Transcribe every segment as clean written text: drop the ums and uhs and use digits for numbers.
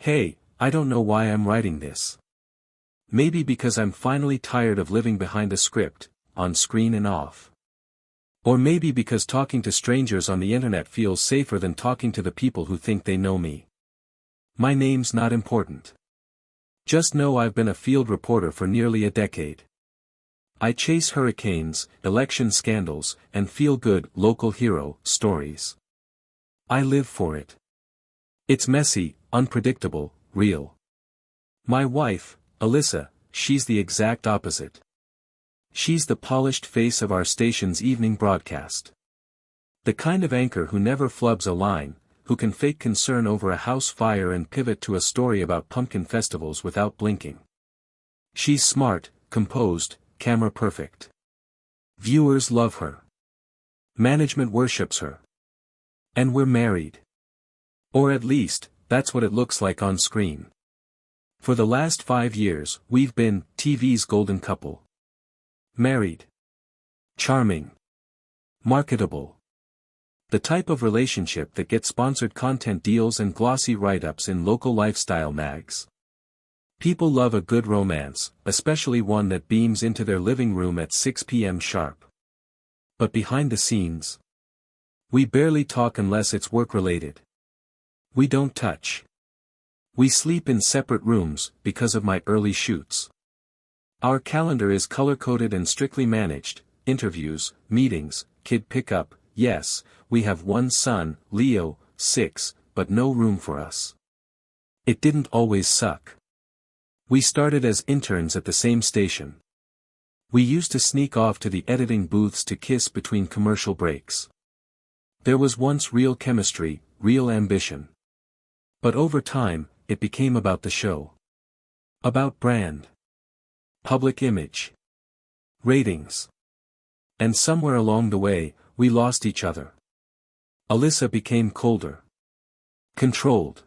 Hey, I don't know why I'm writing this. Maybe because I'm finally tired of living behind a script, on screen and off. Or maybe because talking to strangers on the internet feels safer than talking to the people who think they know me. My name's not important. Just know I've been a field reporter for nearly a decade. I chase hurricanes, election scandals, and feel-good, local hero, stories. I live for it. It's messy, unpredictable, real. My wife, Alyssa, she's the exact opposite. She's the polished face of our station's evening broadcast. The kind of anchor who never flubs a line, who can fake concern over a house fire and pivot to a story about pumpkin festivals without blinking. She's smart, composed, camera perfect. Viewers love her. Management worships her. And we're married. Or at least, that's what it looks like on screen. For the last 5 years, we've been TV's golden couple. Married. Charming. Marketable. The type of relationship that gets sponsored content deals and glossy write-ups in local lifestyle mags. People love a good romance, especially one that beams into their living room at 6 p.m. sharp. But behind the scenes, we barely talk unless it's work-related. We don't touch. We sleep in separate rooms because of my early shoots. Our calendar is color-coded and strictly managed: interviews, meetings, kid pickup. Yes, we have one son, Leo, 6, but no room for us. It didn't always suck. We started as interns at the same station. We used to sneak off to the editing booths to kiss between commercial breaks. There was once real chemistry, real ambition. But over time, it became about the show. About brand. Public image. Ratings. And somewhere along the way, we lost each other. Alyssa became colder. Controlled.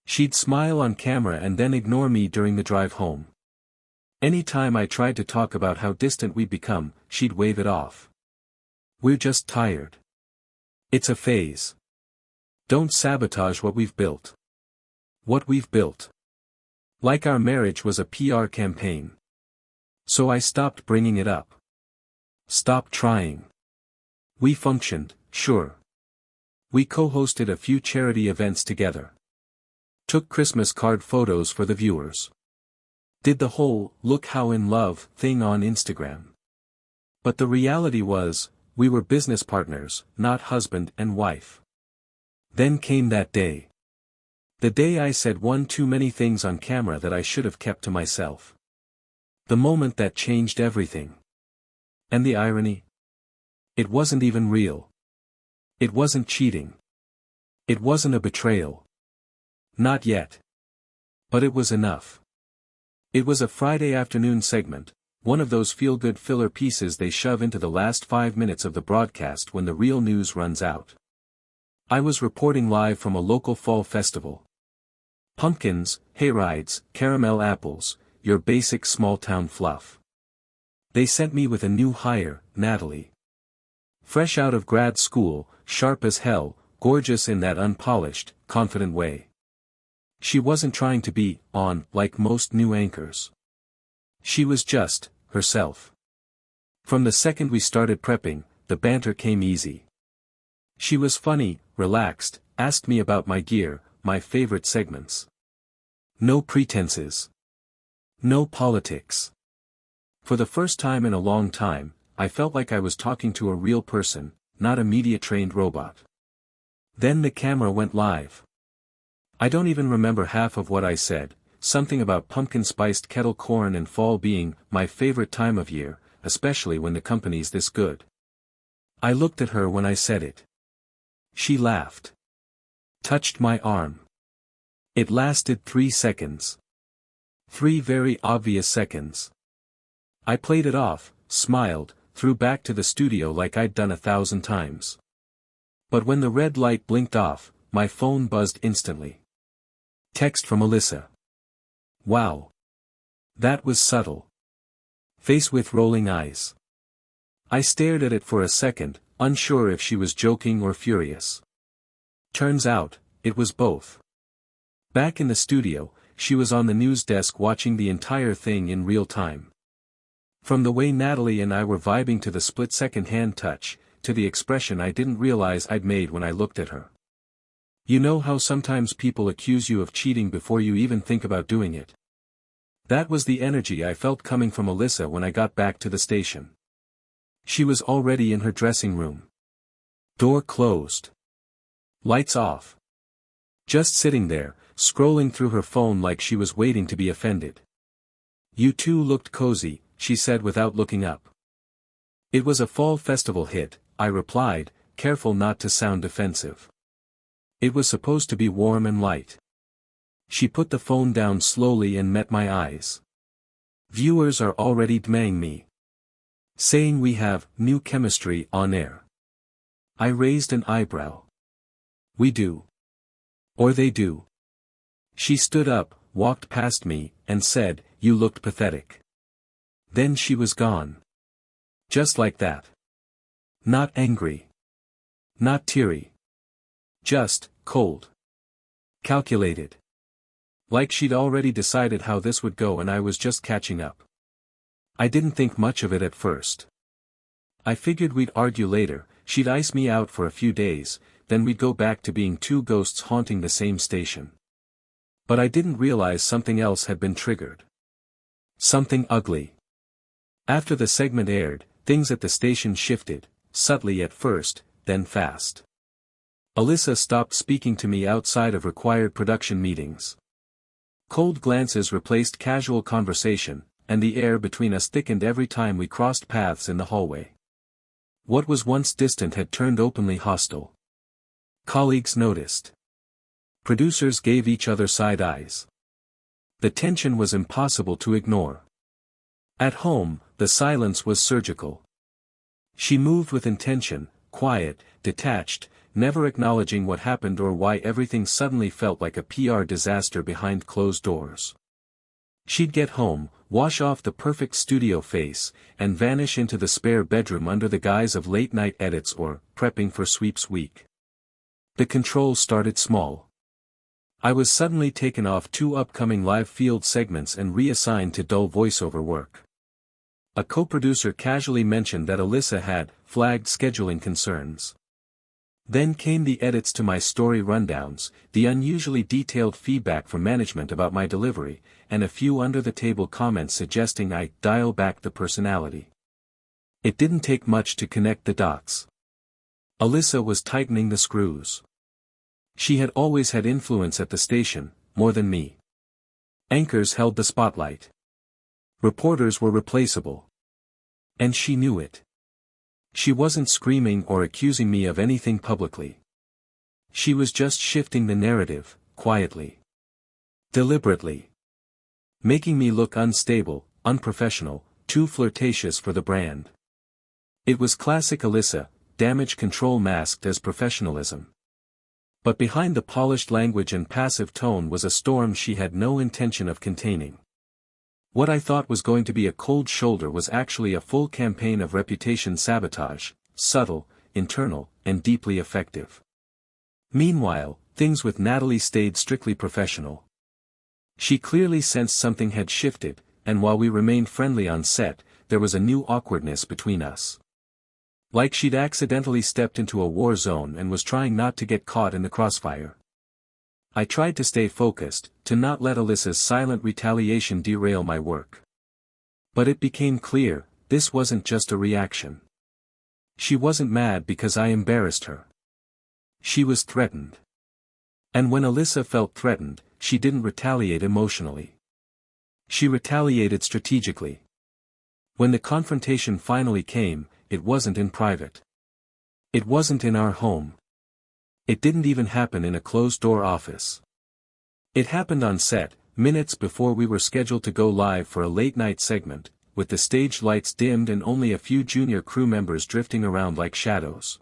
She'd smile on camera and then ignore me during the drive home. Any time I tried to talk about how distant we'd become, she'd wave it off. We're just tired. It's a phase. Don't sabotage what we've built. What we've built. Like our marriage was a PR campaign. So I stopped bringing it up. Stopped trying. We functioned, sure. We co-hosted a few charity events together. Took Christmas card photos for the viewers. Did the whole "look how in love" thing on Instagram. But the reality was, we were business partners, not husband and wife. Then came that day. The day I said one too many things on camera that I should have kept to myself. The moment that changed everything. And the irony? It wasn't even real. It wasn't cheating. It wasn't a betrayal. Not yet. But it was enough. It was a Friday afternoon segment, one of those feel-good filler pieces they shove into the last 5 minutes of the broadcast when the real news runs out. I was reporting live from a local fall festival. Pumpkins, hayrides, caramel apples, your basic small-town fluff. They sent me with a new hire, Natalie. Fresh out of grad school, sharp as hell, gorgeous in that unpolished, confident way. She wasn't trying to be on like most new anchors. She was just herself. From the second we started prepping, the banter came easy. She was funny, relaxed, asked me about my gear, my favorite segments. No pretenses. No politics. For the first time in a long time, I felt like I was talking to a real person, not a media-trained robot. Then the camera went live. I don't even remember half of what I said, something about pumpkin-spiced kettle corn and fall being my favorite time of year, especially when the company's this good. I looked at her when I said it. She laughed. Touched my arm. It lasted 3 seconds. 3 very obvious seconds. I played it off, smiled, threw back to the studio like I'd done 1,000 times. But when the red light blinked off, my phone buzzed instantly. Text from Alyssa. Wow. That was subtle. Face with rolling eyes. I stared at it for a second, unsure if she was joking or furious. Turns out, it was both. Back in the studio, she was on the news desk watching the entire thing in real time. From the way Natalie and I were vibing to the split-second hand touch, to the expression I didn't realize I'd made when I looked at her. You know how sometimes people accuse you of cheating before you even think about doing it? That was the energy I felt coming from Alyssa when I got back to the station. She was already in her dressing room. Door closed. Lights off. Just sitting there, scrolling through her phone like she was waiting to be offended. "You two looked cozy," she said without looking up. "It was a fall festival hit," I replied, careful not to sound defensive. "It was supposed to be warm and light." She put the phone down slowly and met my eyes. "Viewers are already DMing me. Saying we have new chemistry on air." I raised an eyebrow. "We do. Or they do." She stood up, walked past me, and said, "You looked pathetic." Then she was gone. Just like that. Not angry. Not teary. Just, cold. Calculated. Like she'd already decided how this would go and I was just catching up. I didn't think much of it at first. I figured we'd argue later, she'd ice me out for a few days, then we'd go back to being two ghosts haunting the same station. But I didn't realize something else had been triggered. Something ugly. After the segment aired, things at the station shifted, subtly at first, then fast. Alyssa stopped speaking to me outside of required production meetings. Cold glances replaced casual conversation, and the air between us thickened every time we crossed paths in the hallway. What was once distant had turned openly hostile. Colleagues noticed. Producers gave each other side eyes. The tension was impossible to ignore. At home, the silence was surgical. She moved with intention, quiet, detached, never acknowledging what happened or why everything suddenly felt like a PR disaster behind closed doors. She'd get home, wash off the perfect studio face, and vanish into the spare bedroom under the guise of late-night edits or prepping for sweeps week. The control started small. I was suddenly taken off 2 upcoming live field segments and reassigned to dull voiceover work. A co-producer casually mentioned that Alyssa had flagged scheduling concerns. Then came the edits to my story rundowns, the unusually detailed feedback from management about my delivery, and a few under-the-table comments suggesting I dial back the personality. It didn't take much to connect the dots. Alyssa was tightening the screws. She had always had influence at the station, more than me. Anchors held the spotlight. Reporters were replaceable. And she knew it. She wasn't screaming or accusing me of anything publicly. She was just shifting the narrative, quietly. Deliberately. Making me look unstable, unprofessional, too flirtatious for the brand. It was classic Alyssa, damage control masked as professionalism. But behind the polished language and passive tone was a storm she had no intention of containing. What I thought was going to be a cold shoulder was actually a full campaign of reputation sabotage, subtle, internal, and deeply effective. Meanwhile, things with Natalie stayed strictly professional. She clearly sensed something had shifted, and while we remained friendly on set, there was a new awkwardness between us. Like she'd accidentally stepped into a war zone and was trying not to get caught in the crossfire. I tried to stay focused, to not let Alyssa's silent retaliation derail my work. But it became clear, this wasn't just a reaction. She wasn't mad because I embarrassed her. She was threatened. And when Alyssa felt threatened, she didn't retaliate emotionally. She retaliated strategically. When the confrontation finally came, it wasn't in private. It wasn't in our home. It didn't even happen in a closed-door office. It happened on set, minutes before we were scheduled to go live for a late-night segment, with the stage lights dimmed and only a few junior crew members drifting around like shadows.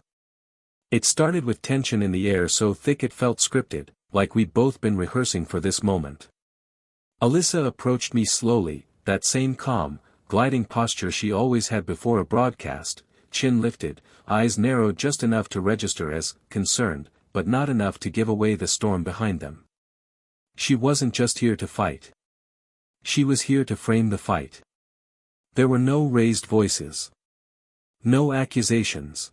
It started with tension in the air so thick it felt scripted, like we'd both been rehearsing for this moment. Alyssa approached me slowly, that same calm, gliding posture she always had before a broadcast, chin lifted, eyes narrowed just enough to register as concerned, but not enough to give away the storm behind them. She wasn't just here to fight. She was here to frame the fight. There were no raised voices. No accusations.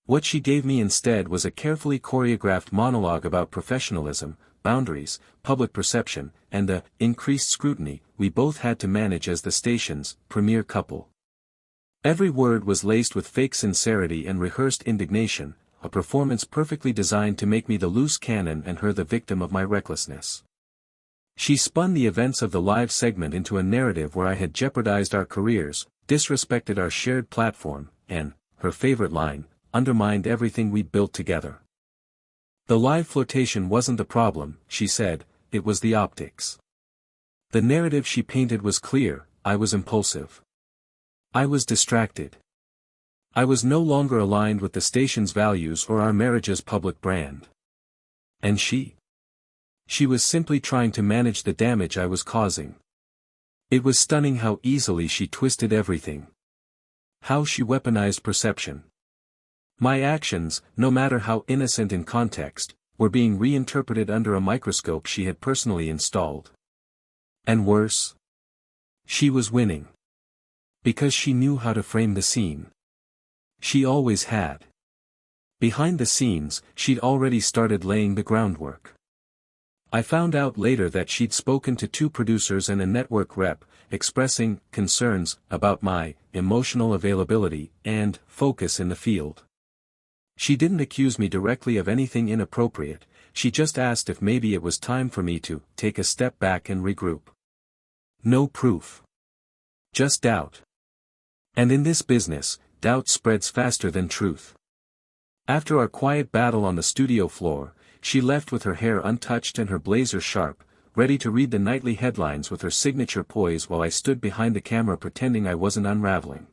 What she gave me instead was a carefully choreographed monologue about professionalism, boundaries, public perception, and the increased scrutiny we both had to manage as the station's premier couple. Every word was laced with fake sincerity and rehearsed indignation, a performance perfectly designed to make me the loose cannon and her the victim of my recklessness. She spun the events of the live segment into a narrative where I had jeopardized our careers, disrespected our shared platform, and, her favorite line, undermined everything we'd built together. The live flirtation wasn't the problem, she said, it was the optics. The narrative she painted was clear: I was impulsive. I was distracted. I was no longer aligned with the station's values or our marriage's public brand. And she? She was simply trying to manage the damage I was causing. It was stunning how easily she twisted everything. How she weaponized perception. My actions, no matter how innocent in context, were being reinterpreted under a microscope she had personally installed. And worse? She was winning. Because she knew how to frame the scene. She always had. Behind the scenes, she'd already started laying the groundwork. I found out later that she'd spoken to 2 producers and a network rep, expressing concerns about my emotional availability and focus in the field. She didn't accuse me directly of anything inappropriate, she just asked if maybe it was time for me to take a step back and regroup. No proof. Just doubt. And in this business, doubt spreads faster than truth. After our quiet battle on the studio floor, she left with her hair untouched and her blazer sharp, ready to read the nightly headlines with her signature poise while I stood behind the camera pretending I wasn't unraveling.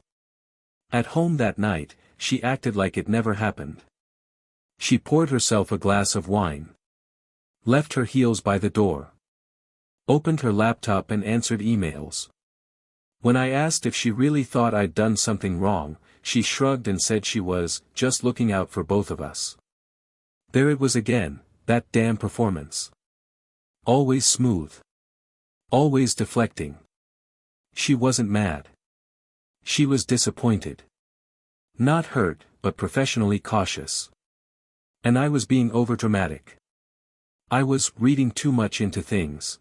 At home that night, she acted like it never happened. She poured herself a glass of wine. Left her heels by the door. Opened her laptop and answered emails. When I asked if she really thought I'd done something wrong, she shrugged and said she was just looking out for both of us. There it was again, that damn performance. Always smooth. Always deflecting. She wasn't mad. She was disappointed. Not hurt, but professionally cautious. And I was being overdramatic. I was reading too much into things.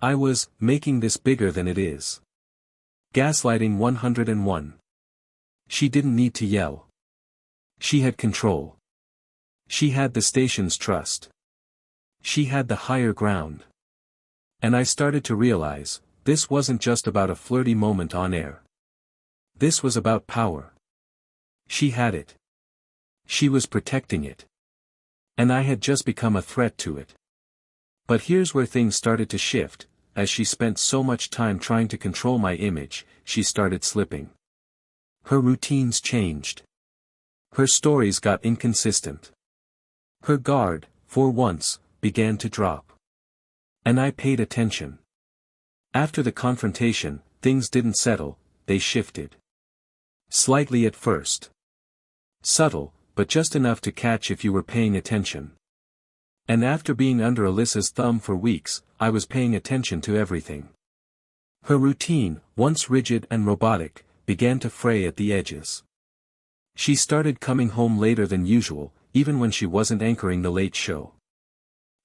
I was making this bigger than it is. Gaslighting 101. She didn't need to yell. She had control. She had the station's trust. She had the higher ground. And I started to realize, this wasn't just about a flirty moment on air. This was about power. She had it. She was protecting it. And I had just become a threat to it. But here's where things started to shift. As she spent so much time trying to control my image, she started slipping. Her routines changed. Her stories got inconsistent. Her guard, for once, began to drop. And I paid attention. After the confrontation, things didn't settle, they shifted. Slightly at first. Subtle, but just enough to catch if you were paying attention. And after being under Alyssa's thumb for weeks, I was paying attention to everything. Her routine, once rigid and robotic, began to fray at the edges. She started coming home later than usual, even when she wasn't anchoring the late show.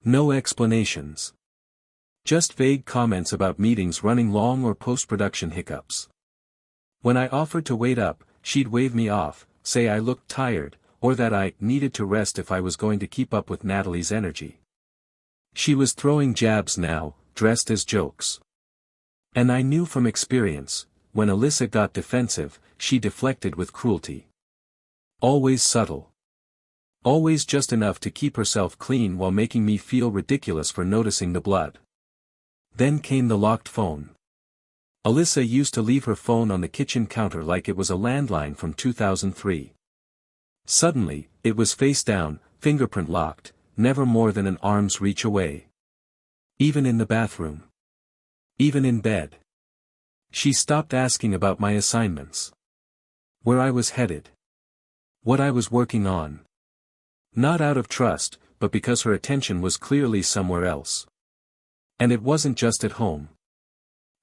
No explanations. Just vague comments about meetings running long or post-production hiccups. When I offered to wait up, she'd wave me off, say I looked tired, or that I needed to rest if I was going to keep up with Natalie's energy. She was throwing jabs now, dressed as jokes. And I knew from experience, when Alyssa got defensive, she deflected with cruelty. Always subtle. Always just enough to keep herself clean while making me feel ridiculous for noticing the blood. Then came the locked phone. Alyssa used to leave her phone on the kitchen counter like it was a landline from 2003. Suddenly, it was face down, fingerprint locked, never more than an arm's reach away. Even in the bathroom. Even in bed. She stopped asking about my assignments. Where I was headed. What I was working on. Not out of trust, but because her attention was clearly somewhere else. And it wasn't just at home.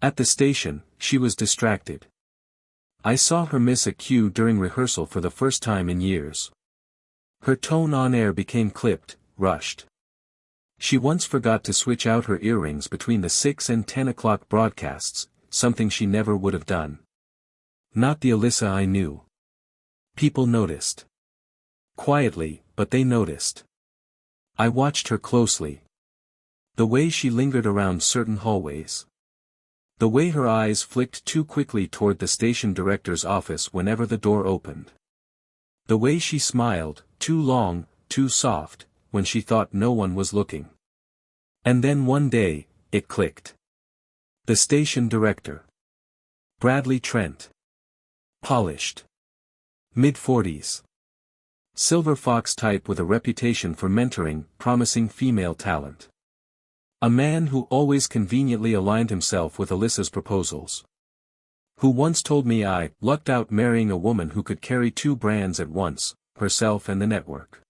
At the station, she was distracted. I saw her miss a cue during rehearsal for the first time in years. Her tone on air became clipped, rushed. She once forgot to switch out her earrings between the 6 and 10 o'clock broadcasts, something she never would have done. Not the Alyssa I knew. People noticed. Quietly, but they noticed. I watched her closely. The way she lingered around certain hallways. The way her eyes flicked too quickly toward the station director's office whenever the door opened. The way she smiled, too long, too soft, when she thought no one was looking. And then one day, it clicked. The station director. Bradley Trent. Polished. Mid-40s. Silver fox type with a reputation for mentoring promising female talent. A man who always conveniently aligned himself with Alyssa's proposals. Who once told me I lucked out marrying a woman who could carry two brands at once, herself and the network.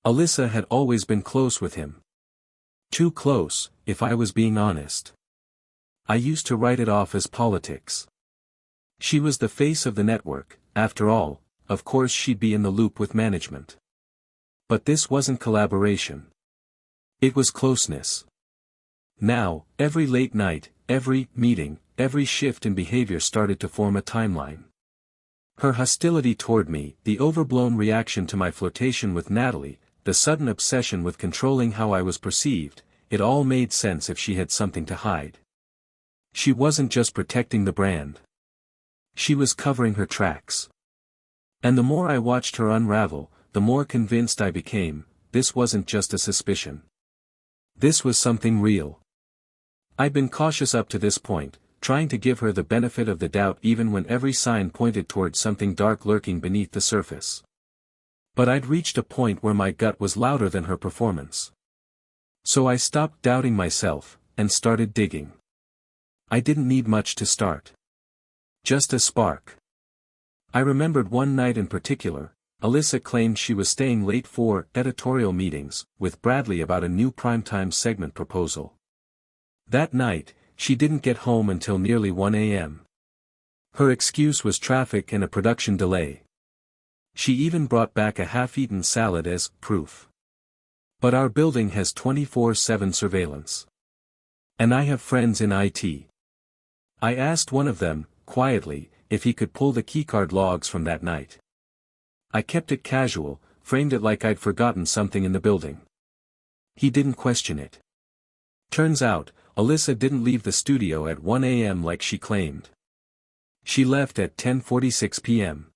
Alyssa had always been close with him. Too close, if I was being honest. I used to write it off as politics. She was the face of the network, after all, of course she'd be in the loop with management. But this wasn't collaboration. It was closeness. Now, every late night, every meeting, every shift in behavior started to form a timeline. Her hostility toward me, the overblown reaction to my flirtation with Natalie, the sudden obsession with controlling how I was perceived, it all made sense if she had something to hide. She wasn't just protecting the brand. She was covering her tracks. And the more I watched her unravel, the more convinced I became, this wasn't just a suspicion. This was something real. I'd been cautious up to this point, trying to give her the benefit of the doubt even when every sign pointed towards something dark lurking beneath the surface. But I'd reached a point where my gut was louder than her performance. So I stopped doubting myself, and started digging. I didn't need much to start. Just a spark. I remembered one night in particular, Alyssa claimed she was staying late for editorial meetings with Bradley about a new primetime segment proposal. That night, she didn't get home until nearly 1 a.m. Her excuse was traffic and a production delay. She even brought back a half-eaten salad as proof. But our building has 24/7 surveillance. And I have friends in IT. I asked one of them, quietly, if he could pull the keycard logs from that night. I kept it casual, framed it like I'd forgotten something in the building. He didn't question it. Turns out, Alyssa didn't leave the studio at 1 a.m. like she claimed. She left at 10:46 p.m.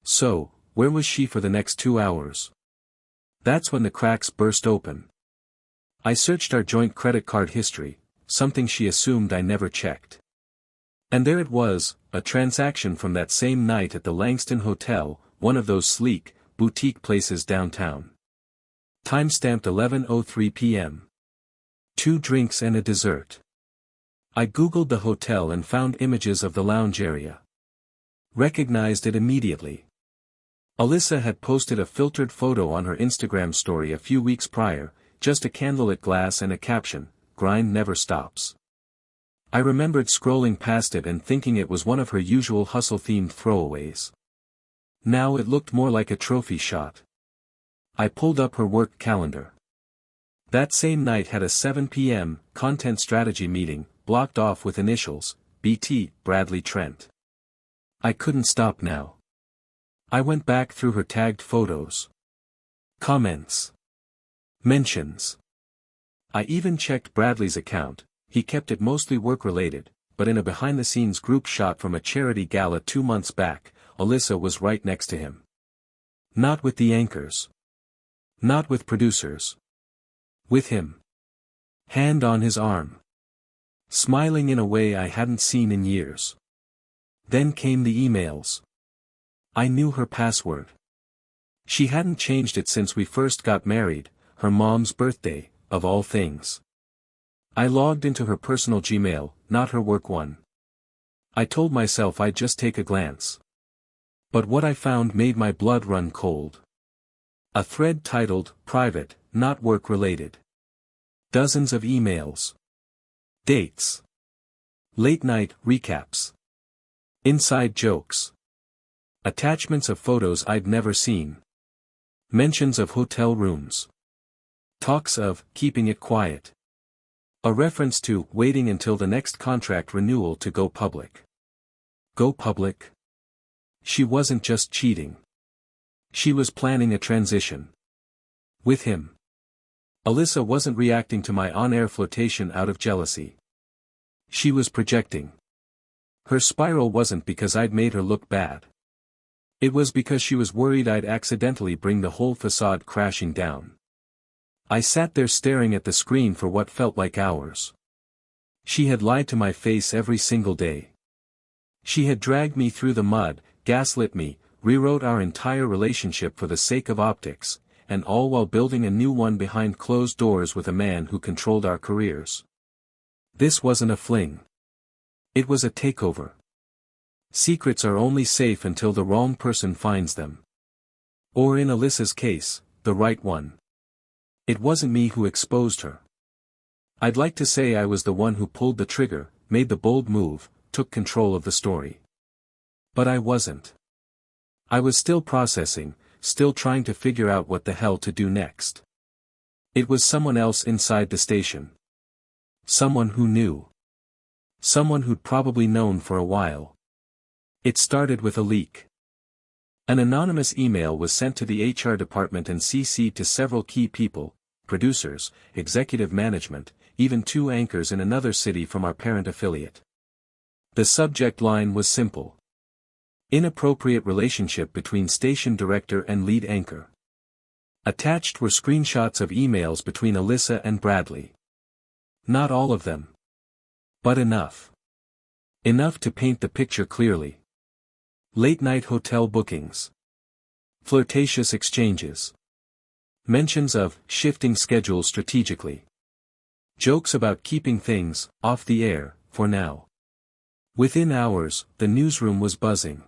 So, where was she for the next 2 hours? That's when the cracks burst open. I searched our joint credit card history, something she assumed I never checked. And there it was, a transaction from that same night at the Langston Hotel, one of those sleek, boutique places downtown. Timestamped 11:03 p.m. 2 drinks and a dessert. I googled the hotel and found images of the lounge area. Recognized it immediately. Alyssa had posted a filtered photo on her Instagram story a few weeks prior, just a candlelit glass and a caption, "Grind never stops." I remembered scrolling past it and thinking it was one of her usual hustle-themed throwaways. Now it looked more like a trophy shot. I pulled up her work calendar. That same night had a 7 p.m. content strategy meeting, blocked off with initials, BT, Bradley Trent. I couldn't stop now. I went back through her tagged photos. Comments. Mentions. I even checked Bradley's account. He kept it mostly work-related, but in a behind-the-scenes group shot from a charity gala 2 months back, Alyssa was right next to him. Not with the anchors. Not with producers. With him. Hand on his arm. Smiling in a way I hadn't seen in years. Then came the emails. I knew her password. She hadn't changed it since we first got married, her mom's birthday, of all things. I logged into her personal Gmail, not her work one. I told myself I'd just take a glance. But what I found made my blood run cold. A thread titled, "Private, not work-related." Dozens of emails. Dates. Late-night recaps. Inside jokes. Attachments of photos I'd never seen. Mentions of hotel rooms. Talks of keeping it quiet. A reference to waiting until the next contract renewal to go public. Go public? She wasn't just cheating. She was planning a transition. With him. Alyssa wasn't reacting to my on-air flirtation out of jealousy. She was projecting. Her spiral wasn't because I'd made her look bad. It was because she was worried I'd accidentally bring the whole facade crashing down. I sat there staring at the screen for what felt like hours. She had lied to my face every single day. She had dragged me through the mud, gaslit me, rewrote our entire relationship for the sake of optics, and all while building a new one behind closed doors with a man who controlled our careers. This wasn't a fling. It was a takeover. Secrets are only safe until the wrong person finds them. Or in Alyssa's case, the right one. It wasn't me who exposed her. I'd like to say I was the one who pulled the trigger, made the bold move, took control of the story. But I wasn't. I was still processing, still trying to figure out what the hell to do next. It was someone else inside the station. Someone who knew. Someone who'd probably known for a while. It started with a leak. An anonymous email was sent to the HR department and CC'd to several key people, producers, executive management, even 2 anchors in another city from our parent affiliate. The subject line was simple. Inappropriate relationship between station director and lead anchor. Attached were screenshots of emails between Alyssa and Bradley. Not all of them. But enough. Enough to paint the picture clearly. Late-night hotel bookings. Flirtatious exchanges. Mentions of shifting schedules strategically. Jokes about keeping things off the air, for now. Within hours, the newsroom was buzzing.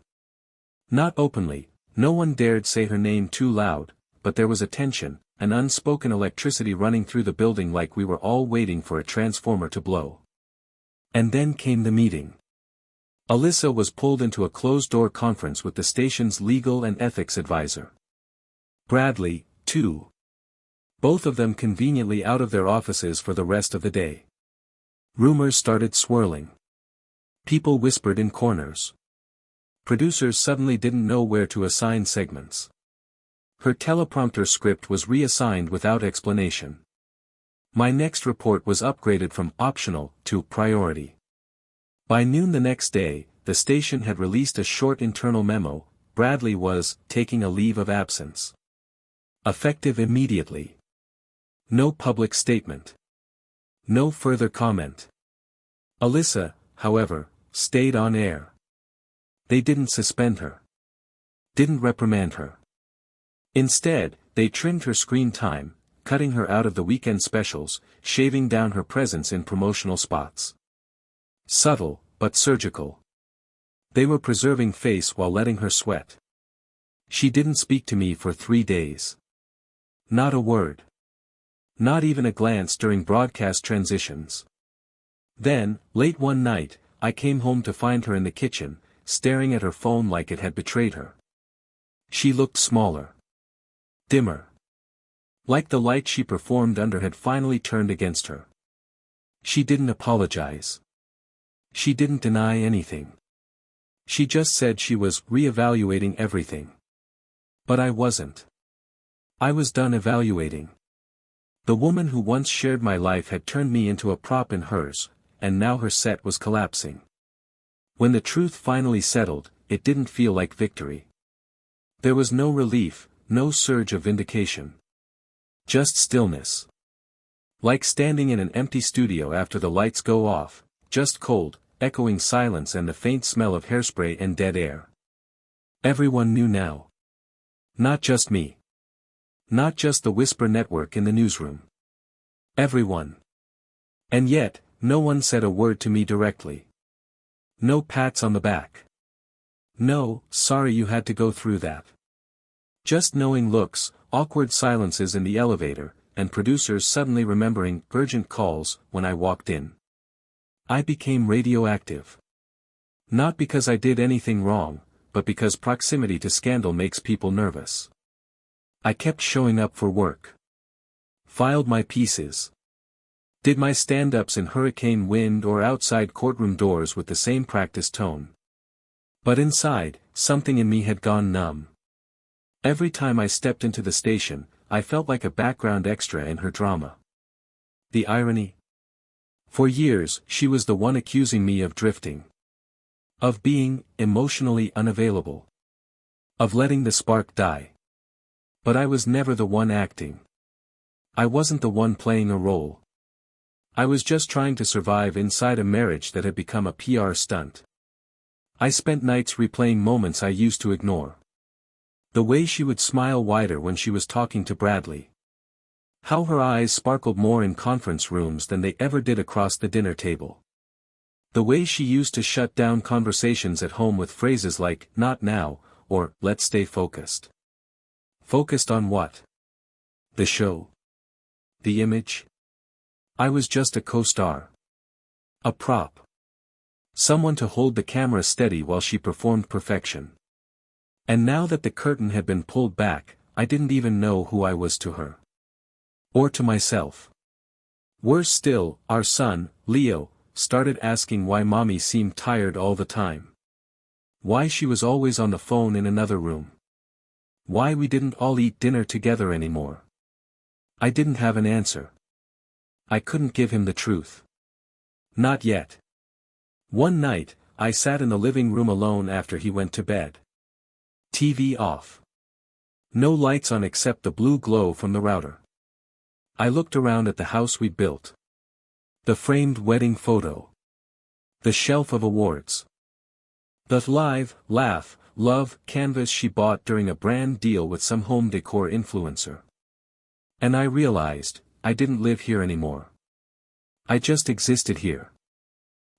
Not openly, no one dared say her name too loud, but there was a tension, an unspoken electricity running through the building like we were all waiting for a transformer to blow. And then came the meeting. Alyssa was pulled into a closed-door conference with the station's legal and ethics advisor. Bradley, too. Both of them conveniently out of their offices for the rest of the day. Rumors started swirling. People whispered in corners. Producers suddenly didn't know where to assign segments. Her teleprompter script was reassigned without explanation. My next report was upgraded from optional to priority. By noon the next day, the station had released a short internal memo. Bradley was taking a leave of absence. Effective immediately. No public statement. No further comment. Alyssa, however, stayed on air. They didn't suspend her. Didn't reprimand her. Instead, they trimmed her screen time, cutting her out of the weekend specials, shaving down her presence in promotional spots. Subtle, but surgical. They were preserving face while letting her sweat. She didn't speak to me for 3 days. Not a word. Not even a glance during broadcast transitions. Then, late one night, I came home to find her in the kitchen, staring at her phone like it had betrayed her. She looked smaller. Dimmer. Like the light she performed under had finally turned against her. She didn't apologize. She didn't deny anything. She just said she was reevaluating everything. But I wasn't. I was done evaluating. The woman who once shared my life had turned me into a prop in hers, and now her set was collapsing. When the truth finally settled, it didn't feel like victory. There was no relief, no surge of vindication. Just stillness. Like standing in an empty studio after the lights go off, just cold, echoing silence and the faint smell of hairspray and dead air. Everyone knew now. Not just me. Not just the Whisper network in the newsroom. Everyone. And yet, no one said a word to me directly. No pats on the back. No, sorry you had to go through that. Just knowing looks, awkward silences in the elevator, and producers suddenly remembering urgent calls when I walked in. I became radioactive. Not because I did anything wrong, but because proximity to scandal makes people nervous. I kept showing up for work. Filed my pieces. Did my stand-ups in hurricane wind or outside courtroom doors with the same practiced tone. But inside, something in me had gone numb. Every time I stepped into the station, I felt like a background extra in her drama. The irony? For years, she was the one accusing me of drifting. Of being emotionally unavailable. Of letting the spark die. But I was never the one acting. I wasn't the one playing a role. I was just trying to survive inside a marriage that had become a PR stunt. I spent nights replaying moments I used to ignore. The way she would smile wider when she was talking to Bradley. How her eyes sparkled more in conference rooms than they ever did across the dinner table. The way she used to shut down conversations at home with phrases like, "not now," or, "let's stay focused." Focused on what? The show? The image? I was just a co-star. A prop. Someone to hold the camera steady while she performed perfection. And now that the curtain had been pulled back, I didn't even know who I was to her. Or to myself. Worse still, our son, Leo, started asking why mommy seemed tired all the time. Why she was always on the phone in another room. Why we didn't all eat dinner together anymore. I didn't have an answer. I couldn't give him the truth. Not yet. One night, I sat in the living room alone after he went to bed. TV off. No lights on except the blue glow from the router. I looked around at the house we'd built. The framed wedding photo. The shelf of awards. The live, laugh, love canvas she bought during a brand deal with some home decor influencer. And I realized, I didn't live here anymore. I just existed here.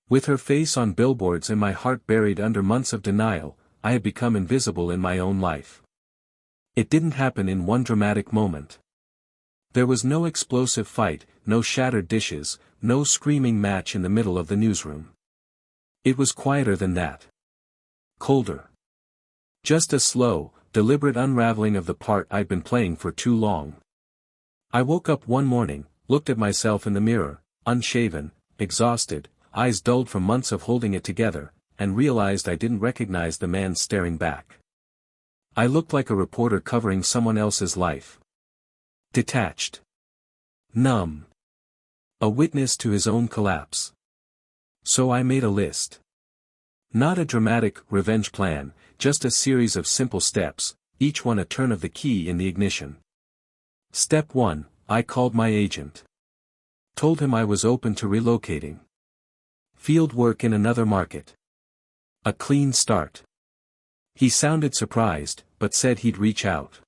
With her face on billboards and my heart buried under months of denial, I had become invisible in my own life. It didn't happen in one dramatic moment. There was no explosive fight, no shattered dishes, no screaming match in the middle of the newsroom. It was quieter than that. Colder. Just a slow, deliberate unraveling of the part I'd been playing for too long. I woke up one morning, looked at myself in the mirror, unshaven, exhausted, eyes dulled from months of holding it together, and realized I didn't recognize the man staring back. I looked like a reporter covering someone else's life. Detached. Numb. A witness to his own collapse. So I made a list. Not a dramatic revenge plan, just a series of simple steps, each one a turn of the key in the ignition. Step 1, I called my agent. Told him I was open to relocating. Field work in another market. A clean start. He sounded surprised, but said he'd reach out.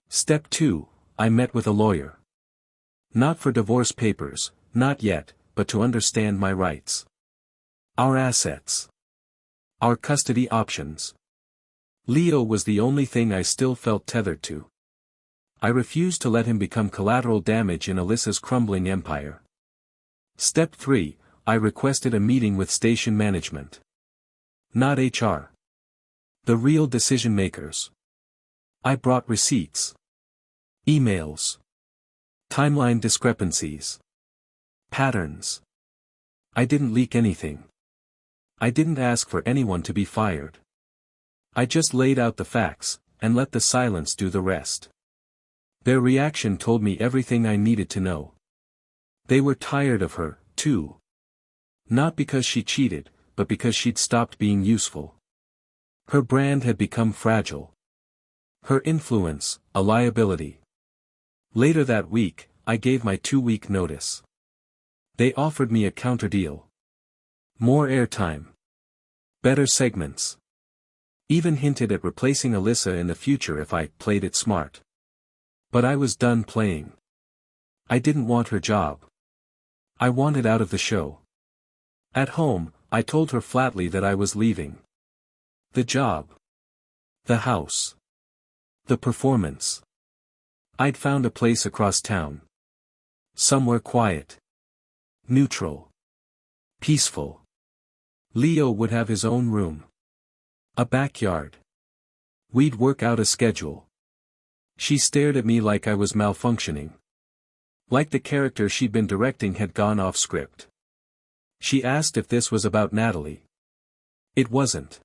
Step 2, I met with a lawyer. Not for divorce papers, not yet, but to understand my rights. Our assets. Our custody options. Leo was the only thing I still felt tethered to. I refused to let him become collateral damage in Alyssa's crumbling empire. Step 3, I requested a meeting with station management. Not HR. The real decision makers. I brought receipts. Emails. Timeline discrepancies. Patterns. I didn't leak anything. I didn't ask for anyone to be fired. I just laid out the facts, and let the silence do the rest. Their reaction told me everything I needed to know. They were tired of her, too. Not because she cheated, but because she'd stopped being useful. Her brand had become fragile. Her influence, a liability. Later that week, I gave my 2-week notice. They offered me a counter deal. More airtime. Better segments. Even hinted at replacing Alyssa in the future if I played it smart. But I was done playing. I didn't want her job. I wanted out of the show. At home, I told her flatly that I was leaving. The job. The house. The performance. I'd found a place across town. Somewhere quiet. Neutral. Peaceful. Leo would have his own room. A backyard. We'd work out a schedule. She stared at me like I was malfunctioning. Like the character she'd been directing had gone off script. She asked if this was about Natalie. It wasn't.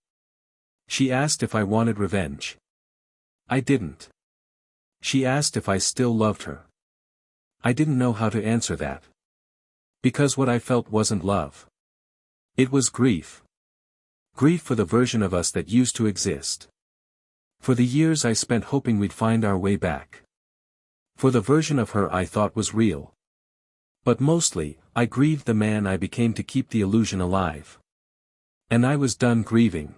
She asked if I wanted revenge. I didn't. She asked if I still loved her. I didn't know how to answer that. Because what I felt wasn't love. It was grief. Grief for the version of us that used to exist. For the years I spent hoping we'd find our way back. For the version of her I thought was real. But mostly, I grieved the man I became to keep the illusion alive. And I was done grieving.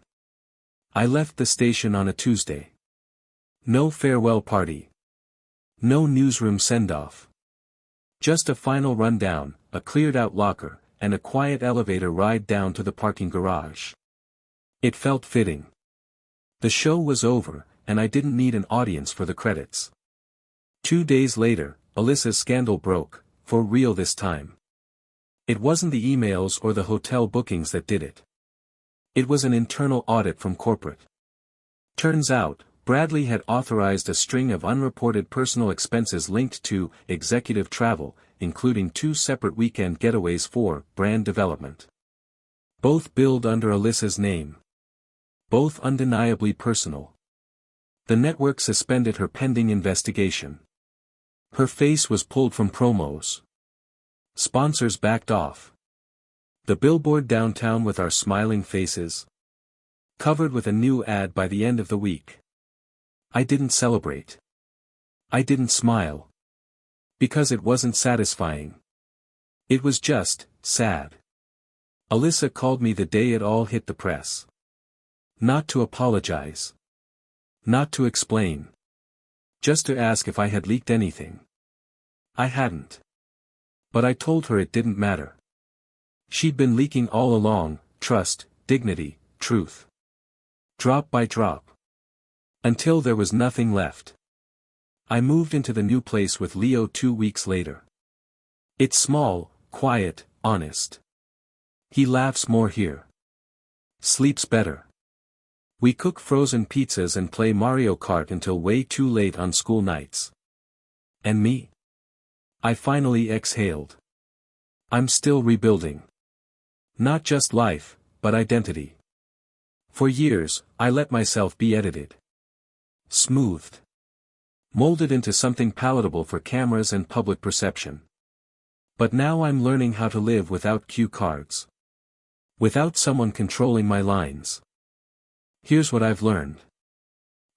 I left the station on a Tuesday. No farewell party. No newsroom send-off. Just a final rundown, a cleared-out locker, and a quiet elevator ride down to the parking garage. It felt fitting. The show was over, and I didn't need an audience for the credits. 2 days later, Alyssa's scandal broke, for real this time. It wasn't the emails or the hotel bookings that did it. It was an internal audit from corporate. Turns out, Bradley had authorized a string of unreported personal expenses linked to executive travel, including 2 separate weekend getaways for brand development. Both billed under Alyssa's name. Both undeniably personal. The network suspended her pending investigation. Her face was pulled from promos. Sponsors backed off. The billboard downtown with our smiling faces. Covered with a new ad by the end of the week. I didn't celebrate. I didn't smile. Because it wasn't satisfying. It was just sad. Alyssa called me the day it all hit the press. Not to apologize. Not to explain. Just to ask if I had leaked anything. I hadn't. But I told her it didn't matter. She'd been leaking all along, trust, dignity, truth. Drop by drop. Until there was nothing left. I moved into the new place with Leo 2 weeks later. It's small, quiet, honest. He laughs more here. Sleeps better. We cook frozen pizzas and play Mario Kart until way too late on school nights. And me? I finally exhaled. I'm still rebuilding. Not just life, but identity. For years, I let myself be edited. Smoothed. Molded into something palatable for cameras and public perception. But now I'm learning how to live without cue cards. Without someone controlling my lines. Here's what I've learned.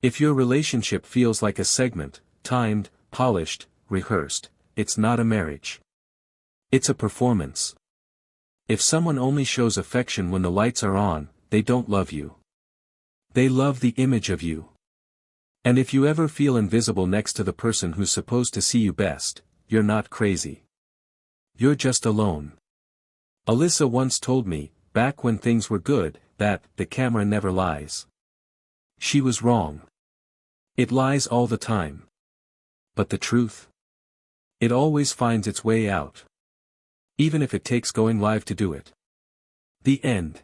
If your relationship feels like a segment, timed, polished, rehearsed, it's not a marriage. It's a performance. If someone only shows affection when the lights are on, they don't love you. They love the image of you. And if you ever feel invisible next to the person who's supposed to see you best, you're not crazy. You're just alone. Alyssa once told me, back when things were good, that the camera never lies. She was wrong. It lies all the time. But the truth? It always finds its way out. Even if it takes going live to do it. The end.